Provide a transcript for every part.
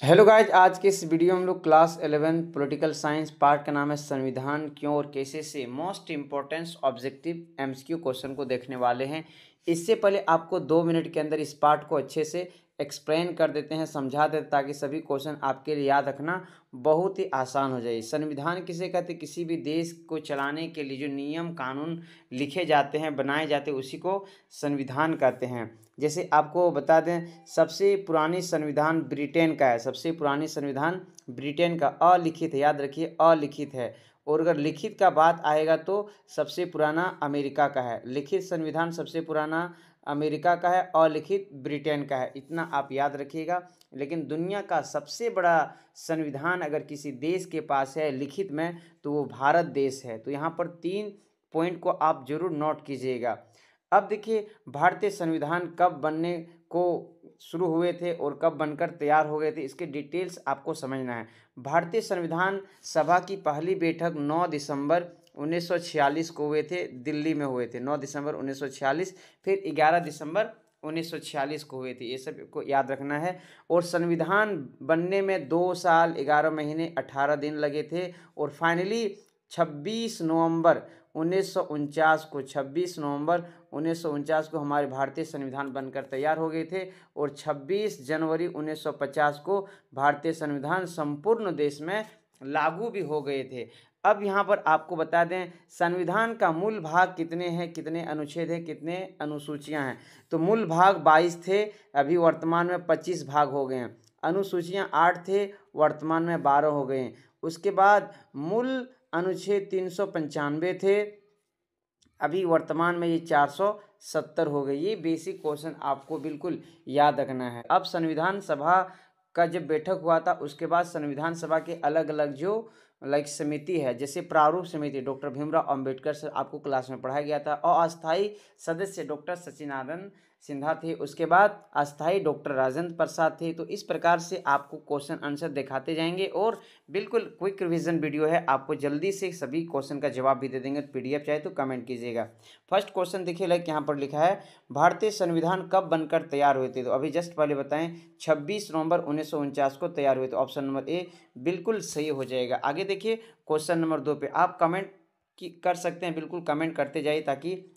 Hello guys, आज के इस वीडियो में हम लोग क्लास 11 पॉलिटिकल साइंस पार्ट का नाम है संविधान क्यों और कैसे से most important objective MCQ question को देखने वाले हैं। इससे पहले आपको 2 मिनट के अंदर इस पार्ट को अच्छे से एक्सप्लेन कर देते हैं, समझा देते हैं, ताकि सभी क्वेश्चन आपके लिए याद रखना बहुत ही आसान हो जाए। संविधान किसे कहते हैं? किसी भी देश को चलाने के लिए जो नियम कानून लिखे जाते हैं, बनाए जाते हैं, उसी को संविधान कहते हैं। जैसे आपको बता दें, सबसे पुरानी संविधान ब्रिटेन का है। सबसे पुरानी संविधान ब्रिटेन का अलिखित है, याद रखिए अलिखित है। और अगर लिखित का बात आएगा तो सबसे पुराना अमेरिका का है। लिखित संविधान सबसे पुराना अमेरिका का है, अलिखित ब्रिटेन का है, इतना आप याद रखिएगा। लेकिन दुनिया का सबसे बड़ा संविधान अगर किसी देश के पास है लिखित में, तो वो भारत देश है। तो यहाँ पर 3 पॉइंट को आप जरूर नोट कीजिएगा। अब देखिए, भारतीय संविधान कब बनने को शुरू हुए थे और कब बनकर तैयार हो गए थे, इसके डिटेल्स आपको समझना है। भारतीय संविधान सभा की पहली बैठक 9 दिसंबर 1946 को हुए थे, दिल्ली में हुए थे। 9 दिसंबर 1946, फिर 11 दिसंबर 1946 को हुए थे, ये सब को याद रखना है। और संविधान बनने में 2 साल 11 महीने 18 दिन लगे थे। और फाइनली 26 नवंबर 1949 को हमारे भारतीय संविधान बनकर तैयार हो गए थे। और 26 जनवरी 1950 को भारतीय संविधान संपूर्ण देश में लागू भी हो गए थे। अब यहाँ पर आपको बता दें, संविधान का मूल भाग कितने हैं, कितने अनुच्छेद हैं, कितने अनुसूचियाँ हैं। तो मूल भाग 22 थे, अभी वर्तमान में 25 भाग हो गए हैं। अनुसूचियाँ 8 थे, वर्तमान में 12 हो गए हैं। उसके बाद मूल अनुच्छेद 395 थे, अभी वर्तमान में ये 470 हो गई। ये बेसिक क्वेश्चन आपको बिल्कुल याद रखना है। अब संविधान सभा का जब बैठक हुआ था, उसके बाद संविधान सभा के अलग अलग जो समिति है, जैसे प्रारूप समिति डॉक्टर भीमराव अंबेडकर से आपको क्लास में पढ़ाया गया था। अस्थायी सदस्य डॉक्टर सचिदानंद सिन्हा थे। उसके बाद अस्थायी डॉक्टर राजेंद्र प्रसाद थे। तो इस प्रकार से आपको क्वेश्चन आंसर दिखाते जाएंगे और बिल्कुल क्विक रिवीजन वीडियो है, आपको जल्दी से सभी क्वेश्चन का जवाब भी दे देंगे। पीडीएफ चाहे तो कमेंट कीजिएगा। फर्स्ट क्वेश्चन देखिए, लाइक यहाँ पर लिखा है, भारतीय संविधान कब बनकर तैयार हुए थे? तो अभी जस्ट पहले बताएं, 26 नवंबर 1949 को तैयार हुए थे। ऑप्शन नंबर ए बिल्कुल सही हो जाएगा। आगे देखिए, क्वेश्चन नंबर 2 पे आप कमेंट कर सकते हैं, बिल्कुल कमेंट करते जाइए, ताकि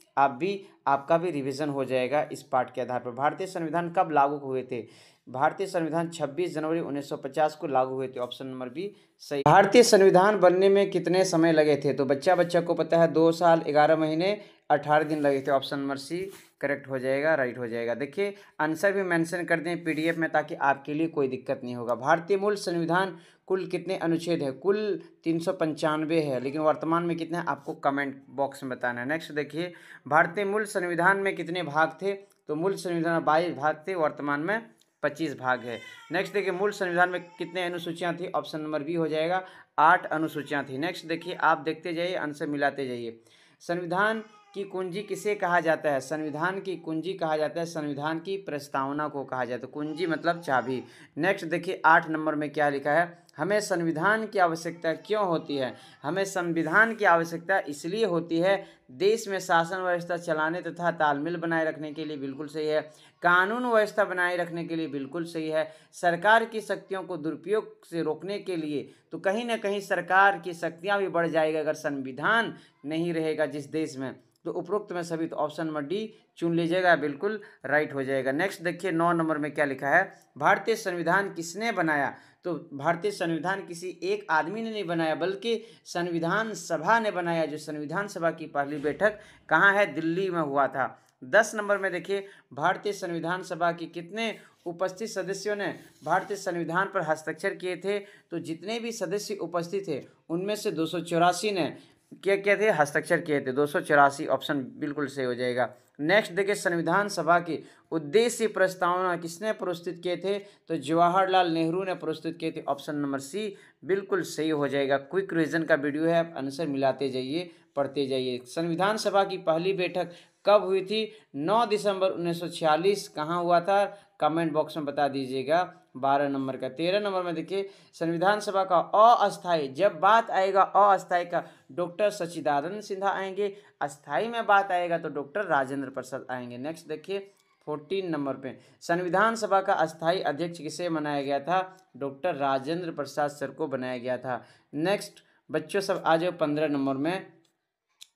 आपका भी रिवीजन हो जाएगा इस पार्ट के आधार पर। भारतीय संविधान कब लागू हुए थे? भारतीय संविधान 26 जनवरी 1950 को लागू हुए थे। ऑप्शन नंबर बी सही। भारतीय संविधान बनने में कितने समय लगे थे? तो बच्चा को पता है 2 साल 11 महीने 18 दिन लगे थे। ऑप्शन नंबर सी करेक्ट हो जाएगा, राइट हो जाएगा। देखिए, आंसर भी मेंशन कर दें पीडीएफ में, ताकि आपके लिए कोई दिक्कत नहीं होगा। भारतीय मूल संविधान कुल कितने अनुच्छेद है? कुल 395 है, लेकिन वर्तमान में कितने हैं आपको कमेंट बॉक्स में बताना है। नेक्स्ट देखिए, भारतीय मूल संविधान में कितने भाग थे? तो मूल संविधान में 22 भाग थे, वर्तमान में 25 भाग है। नेक्स्ट देखिए, मूल संविधान में कितने अनुसूचियाँ थी? ऑप्शन नंबर बी हो जाएगा, 8 अनुसूचियाँ थी। नेक्स्ट देखिए, आप देखते जाइए, आंसर मिलाते जाइए। संविधान की कुंजी किसे कहा जाता है? संविधान की कुंजी कहा जाता है संविधान की प्रस्तावना को कहा जाता है। कुंजी मतलब चाबी। नेक्स्ट देखिए, 8 नंबर में क्या लिखा है, हमें संविधान की आवश्यकता क्यों होती है? हमें संविधान की आवश्यकता इसलिए होती है, देश में शासन व्यवस्था चलाने तथा तालमेल बनाए रखने के लिए, बिल्कुल सही है। कानून व्यवस्था बनाए रखने के लिए, बिल्कुल सही है। सरकार की शक्तियों को दुरुपयोग से रोकने के लिए, तो कहीं ना कहीं सरकार की शक्तियां भी बढ़ जाएगी अगर संविधान नहीं रहेगा जिस देश में। तो उपरोक्त में सभी, तो ऑप्शन नंबर डी चुन लीजिएगा, बिल्कुल राइट हो जाएगा। नेक्स्ट देखिए, 9 नंबर में क्या लिखा है, भारतीय संविधान किसने बनाया? तो भारतीय संविधान किसी एक आदमी ने नहीं बनाया, बल्कि संविधान सभा ने बनाया। जो संविधान सभा की पहली बैठक कहाँ है? दिल्ली में हुआ था। 10 नंबर में देखिए, भारतीय संविधान सभा की कितने उपस्थित सदस्यों ने भारतीय संविधान पर हस्ताक्षर किए थे? तो जितने भी सदस्य उपस्थित थे, उनमें से 284 ने क्या थे? हस्ताक्षर किए थे। 284 ऑप्शन बिल्कुल सही हो जाएगा। नेक्स्ट देखिए, संविधान सभा की उद्देश्य प्रस्तावना किसने प्रस्तुत किए थे? तो जवाहरलाल नेहरू ने प्रस्तुत किए थे। ऑप्शन नंबर सी बिल्कुल सही हो जाएगा। क्विक रिवीजन का वीडियो है, आप आंसर मिलाते जाइए, पढ़ते जाइए। संविधान सभा की पहली बैठक कब हुई थी? 9 दिसंबर 1946। कहाँ हुआ था? कमेंट बॉक्स में बता दीजिएगा। 12 नंबर का। 13 नंबर में देखिए, संविधान सभा का अस्थायी, जब बात आएगा अस्थायी का, डॉक्टर सचिदानंद सिन्हा आएंगे। अस्थायी में बात आएगा तो डॉक्टर राजेंद्र प्रसाद आएंगे। नेक्स्ट देखिए, 14 नंबर पे संविधान सभा का अस्थायी अध्यक्ष किसे बनाया गया था? डॉक्टर राजेंद्र प्रसाद सर को बनाया गया था। नेक्स्ट बच्चों सब आ जाओ 15 नंबर में।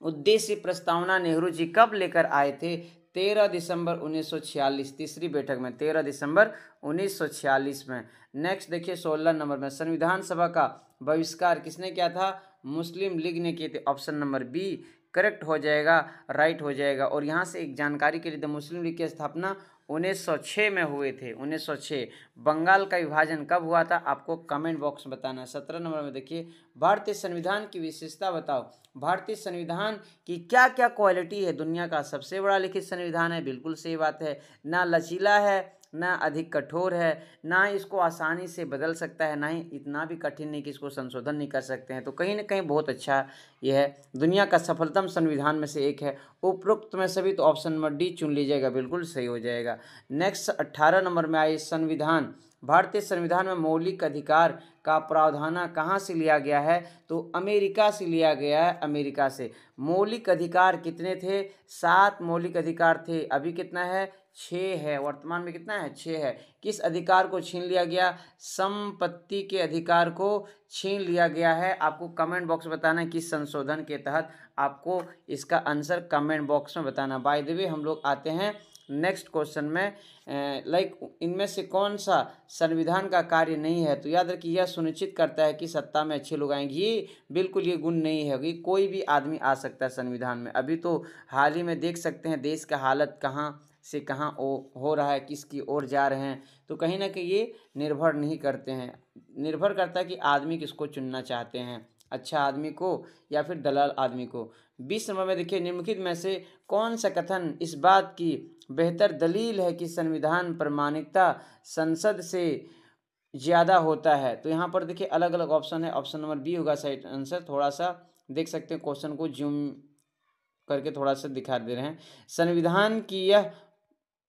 उद्देश्य प्रस्तावना नेहरू जी कब लेकर आए थे? 13 दिसंबर 1946, तीसरी बैठक में 13 दिसंबर 1946 में। नेक्स्ट देखिए 16 नंबर में संविधान सभा का बहिष्कार किसने किया था? मुस्लिम लीग ने किए थे। ऑप्शन नंबर बी करेक्ट हो जाएगा, राइट हो जाएगा। और यहाँ से एक जानकारी के लिए, मुस्लिम लीग की स्थापना 1906 में हुए थे। 1906। बंगाल का विभाजन कब हुआ था? आपको कमेंट बॉक्स में बताना है। 17 नंबर में देखिए भारतीय संविधान की विशेषता बताओ। भारतीय संविधान की क्या क्या क्वालिटी है? दुनिया का सबसे बड़ा लिखित संविधान है, बिल्कुल सही बात है। ना लचीला है, ना अधिक कठोर है, ना इसको आसानी से बदल सकता है, ना ही इतना भी कठिन नहीं कि इसको संशोधन नहीं कर सकते हैं। तो कहीं ना कहीं बहुत अच्छा यह है, दुनिया का सफलतम संविधान में से एक है। उपरोक्त में सभी तो ऑप्शन नंबर डी चुन लीजिएगा, बिल्कुल सही हो जाएगा। नेक्स्ट 18 नंबर में आइए संविधान। भारतीय संविधान में मौलिक अधिकार का प्रावधान कहाँ से लिया गया है? तो अमेरिका से लिया गया है, अमेरिका से। मौलिक अधिकार कितने थे? 7 मौलिक अधिकार थे। अभी कितना है? 6 है। वर्तमान में कितना है? 6 है। किस अधिकार को छीन लिया गया? संपत्ति के अधिकार को छीन लिया गया है। आपको कमेंट बॉक्स में बताना है किस संशोधन के तहत। आपको इसका आंसर कमेंट बॉक्स में बताना। बाय द वे हम लोग आते हैं नेक्स्ट क्वेश्चन में। इनमें से कौन सा संविधान का कार्य नहीं है? तो याद रखिए यह सुनिश्चित करता है कि सत्ता में अच्छे लोग आएंगे। ये बिल्कुल ये गुण नहीं है कि कोई भी आदमी आ सकता है संविधान में। अभी तो हाल ही में देख सकते हैं देश का हालत कहाँ से कहाँ हो रहा है, किसकी ओर जा रहे हैं। तो कहीं ना कहीं ये निर्भर नहीं करते हैं, निर्भर करता है कि आदमी किसको चुनना चाहते हैं, अच्छा आदमी को या फिर दलाल आदमी को। 20 नंबर में देखिए निम्नलिखित में से कौन सा कथन इस बात की बेहतर दलील है कि संविधान प्रामाणिकता संसद से ज़्यादा होता है? तो यहाँ पर देखिए अलग अलग ऑप्शन है। ऑप्शन नंबर बी होगा सही आंसर। थोड़ा सा देख सकते हैं, क्वेश्चन को जूम करके थोड़ा सा दिखा दे रहे हैं। संविधान की यह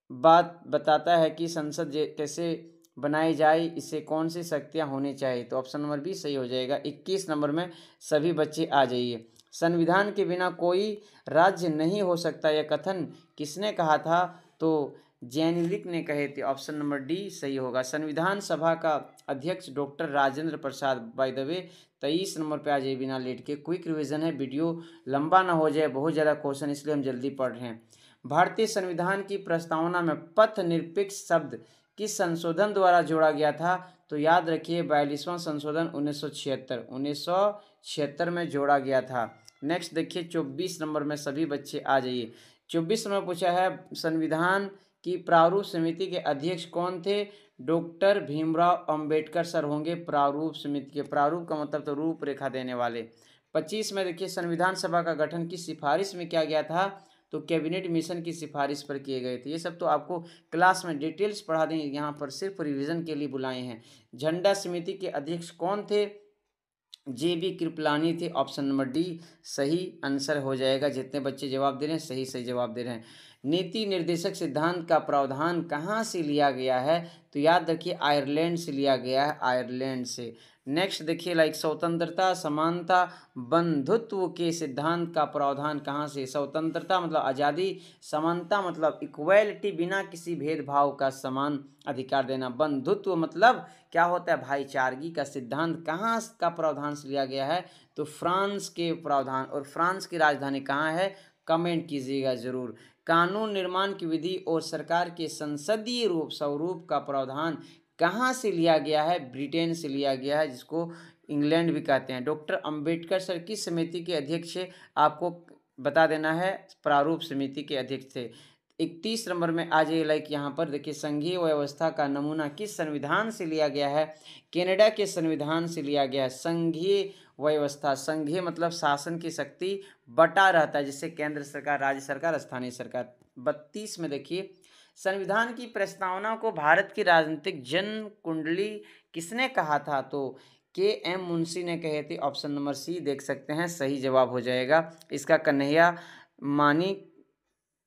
बात बताता है कि संसद कैसे बनाई जाए, इसे कौन सी शक्तियाँ होनी चाहिए? तो ऑप्शन नंबर बी सही हो जाएगा। 21 नंबर में सभी बच्चे आ जाइए। संविधान के बिना कोई राज्य नहीं हो सकता, यह कथन किसने कहा था? तो जेनविक ने कहे थे। ऑप्शन नंबर डी सही होगा। संविधान सभा का अध्यक्ष doctor Rajendra Prasad. By the way 23 number पे आ जाइए बिना लेट के। क्विक रिवीजन है, वीडियो लंबा ना हो जाए, बहुत ज़्यादा क्वेश्चन इसलिए हम जल्दी पढ़ रहे हैं। भारतीय संविधान की प्रस्तावना में पथ निरपेक्ष शब्द किस संशोधन द्वारा जोड़ा गया था? तो याद रखिए 42वां संशोधन 1976 में जोड़ा गया था। नेक्स्ट देखिए 24 नंबर में सभी बच्चे आ जाइए। 24 नंबर पूछा है संविधान की प्रारूप समिति के अध्यक्ष कौन थे? डॉक्टर भीमराव अंबेडकर सर होंगे प्रारूप समिति के। प्रारूप का मतलब तो रूपरेखा देने वाले। 25 में देखिए संविधान सभा का गठन की सिफारिश में किया गया था? तो कैबिनेट मिशन की सिफारिश पर किए गए थे। ये सब तो आपको क्लास में डिटेल्स पढ़ा देंगे, यहाँ पर सिर्फ रिवीजन के लिए बुलाए हैं। झंडा समिति के अध्यक्ष कौन थे? JB कृपलानी थे। ऑप्शन नंबर डी सही आंसर हो जाएगा। जितने बच्चे जवाब दे रहे हैं सही सही जवाब दे रहे हैं। नीति निर्देशक सिद्धांत का प्रावधान कहाँ से लिया गया है? तो याद रखिए आयरलैंड से लिया गया है, आयरलैंड से। नेक्स्ट देखिए लाइक स्वतंत्रता समानता बंधुत्व के सिद्धांत का प्रावधान कहाँ से? स्वतंत्रता मतलब आज़ादी, समानता मतलब इक्वलिटी, बिना किसी भेदभाव का समान अधिकार देना, बंधुत्व मतलब क्या होता है? भाईचारगी का सिद्धांत कहाँ का प्रावधान से लिया गया है? तो फ्रांस के प्रावधान। और फ्रांस की राजधानी कहाँ है? कमेंट कीजिएगा जरूर। कानून निर्माण की विधि और सरकार के संसदीय रूप स्वरूप का प्रावधान कहाँ से लिया गया है? ब्रिटेन से लिया गया है, जिसको इंग्लैंड भी कहते हैं। डॉक्टर अंबेडकर सर किस समिति के अध्यक्ष थे? आपको बता देना है प्रारूप समिति के अध्यक्ष थे। 31 नंबर में आ जाइए लाइक यहाँ पर देखिए संघीय व्यवस्था का नमूना किस संविधान से लिया गया है? कनाडा के संविधान से लिया गया है। संघीय व्यवस्था, संघीय मतलब शासन की शक्ति बटा रहता है, जिससे केंद्र सरकार, राज्य सरकार, स्थानीय सरकार। 32 में देखिए संविधान की प्रस्तावना को भारत की राजनीतिक जन कुंडली किसने कहा था? तो KM मुंशी ने कहे थे। ऑप्शन नंबर सी देख सकते हैं सही जवाब हो जाएगा। इसका कन्हैया मानी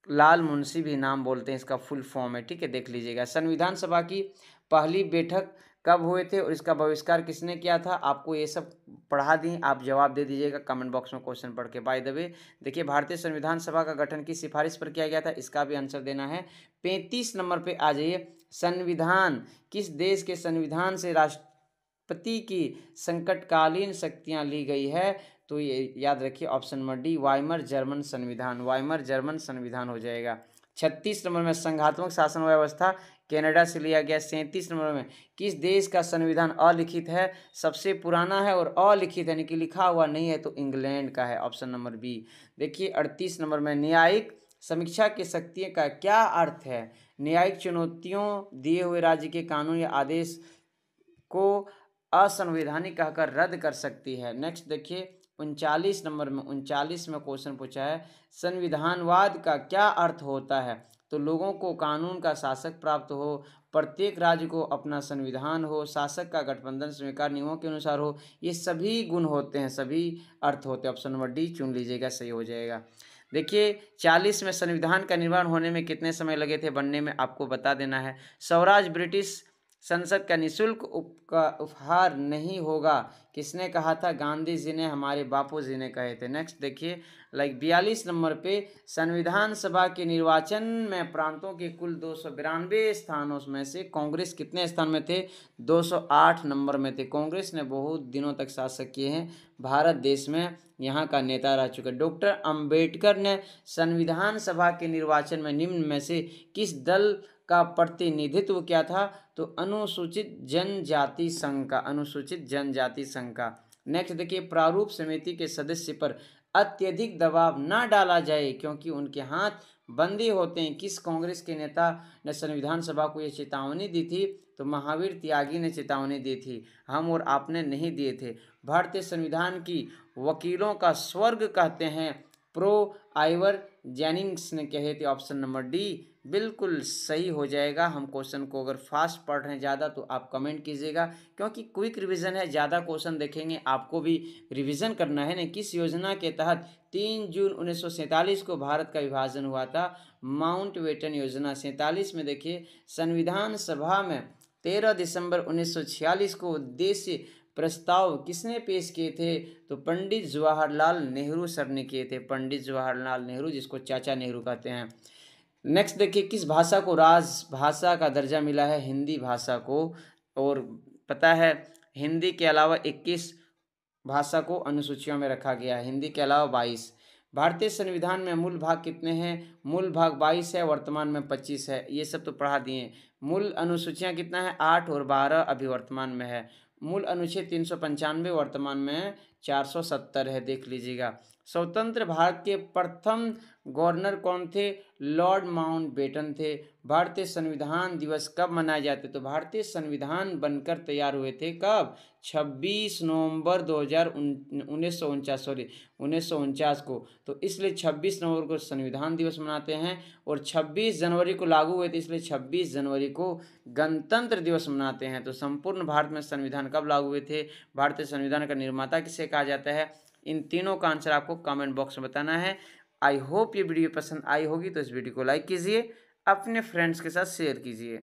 लाल मुंशी भी नाम बोलते हैं, इसका फुल फॉर्म है, ठीक है, देख लीजिएगा। संविधान सभा की पहली बैठक कब हुए थे और इसका बहिष्कार किसने किया था, आपको ये सब पढ़ा दी, आप जवाब दे दीजिएगा कमेंट बॉक्स में क्वेश्चन पढ़ के। बाय द वे देखिए, भारतीय संविधान सभा का गठन की सिफारिश पर किया गया था, इसका भी आंसर देना है। 35 नंबर पे आ जाइए, संविधान, किस देश के संविधान से राष्ट्रपति की संकटकालीन शक्तियां ली गई है, तो ये याद रखिए option number D, Weimar German संविधान, वाइमर जर्मन संविधान हो जाएगा। 36 नंबर में संघात्मक शासन व्यवस्था कनाडा से लिया गया। 37 नंबर में किस देश का संविधान अलिखित है, सबसे पुराना है और अलिखित यानी कि लिखा हुआ नहीं है, तो इंग्लैंड का है, ऑप्शन नंबर बी। देखिए 38 नंबर में न्यायिक समीक्षा की शक्ति का क्या अर्थ है, न्यायिक चुनौतियों दिए हुए राज्य के कानून या आदेश को असंवैधानिक कहकर रद्द कर सकती है। नेक्स्ट देखिए 39 नंबर में, 39 में क्वेश्चन पूछा है, संविधानवाद का क्या अर्थ होता है, तो लोगों को कानून का शासक प्राप्त हो, प्रत्येक राज्य को अपना संविधान हो, शासक का गठबंधन स्वीकार नियमों के अनुसार हो, ये सभी गुण होते हैं, सभी अर्थ होते हैं। ऑप्शन नंबर डी चुन लीजिएगा, सही हो जाएगा। देखिए 40 में संविधान का निर्माण होने में कितने समय लगे थे, बनने में आपको बता देना है। स्वराज ब्रिटिश संसद का निःशुल्क उपहार नहीं होगा, किसने कहा था, गांधी जी ने, हमारे बापू जी ने कहे थे। नेक्स्ट देखिए 42 नंबर पे, संविधान सभा के निर्वाचन में प्रांतों के कुल 292 स्थानों में से कांग्रेस कितने स्थान में थे, 208 नंबर में थे। कांग्रेस ने बहुत दिनों तक शासन किए हैं भारत देश में, यहाँ का नेता रह चुके। डॉक्टर अंबेडकर ने संविधान सभा के निर्वाचन में निम्न में से किस दल का प्रतिनिधित्व किया था, तो अनुसूचित जनजाति संघ का, अनुसूचित जनजाति संघ का। नेक्स्ट देखिए, प्रारूप समिति के सदस्य पर अत्यधिक दबाव न डाला जाए क्योंकि उनके हाथ बंदी होते हैं, किस कांग्रेस के नेता ने संविधान सभा को यह चेतावनी दी थी, तो महावीर त्यागी ने चेतावनी दी थी, हम और आपने नहीं दिए थे। भारतीय संविधान की वकीलों का स्वर्ग कहते हैं, प्रो आइवर जेनिंग्स ने कहे थे, ऑप्शन नंबर डी बिल्कुल सही हो जाएगा। हम क्वेश्चन को अगर फास्ट पढ़ रहे हैं ज़्यादा तो आप कमेंट कीजिएगा, क्योंकि क्विक रिवीजन है, ज़्यादा क्वेश्चन देखेंगे, आपको भी रिवीजन करना है ना। किस योजना के तहत 3 जून 1947 को भारत का विभाजन हुआ था, माउंटबेटन योजना। 47 में देखिए, संविधान सभा में 13 दिसंबर 1946 को उद्देश्य प्रस्ताव किसने पेश किए थे, तो पंडित जवाहरलाल नेहरू सर ने किए थे, पंडित जवाहरलाल नेहरू, जिसको चाचा नेहरू कहते हैं। नेक्स्ट देखिए, किस भाषा को राजभाषा का दर्जा मिला है, हिंदी भाषा को, और पता है हिंदी के अलावा 21 भाषा को अनुसूचियों में रखा गया है, हिंदी के अलावा 22। भारतीय संविधान में मूल भाग कितने हैं, मूल भाग 22 है, वर्तमान में 25 है, ये सब तो पढ़ा दिए। मूल अनुसूचियाँ कितना है, 8 और 12 अभी वर्तमान में है। मूल अनुच्छेद 395 वर्तमान में 470 है, देख लीजिएगा। स्वतंत्र भारत के प्रथम गवर्नर कौन थे, लॉर्ड माउंटबेटन थे। भारतीय संविधान दिवस कब मनाए जाते, तो भारतीय संविधान बनकर तैयार हुए थे कब, 26 नवंबर 1949 को, तो इसलिए 26 नवंबर को संविधान दिवस मनाते हैं, और 26 जनवरी को लागू हुए थे, इसलिए 26 जनवरी को गणतंत्र दिवस मनाते हैं। तो संपूर्ण भारत में संविधान कब लागू हुए थे, भारतीय संविधान का निर्माता किसे कहा जाता है, इन तीनों का आंसर आपको कमेंट बॉक्स में बताना है। आई होप ये वीडियो पसंद आई होगी, तो इस वीडियो को लाइक कीजिए, अपने फ्रेंड्स के साथ शेयर कीजिए।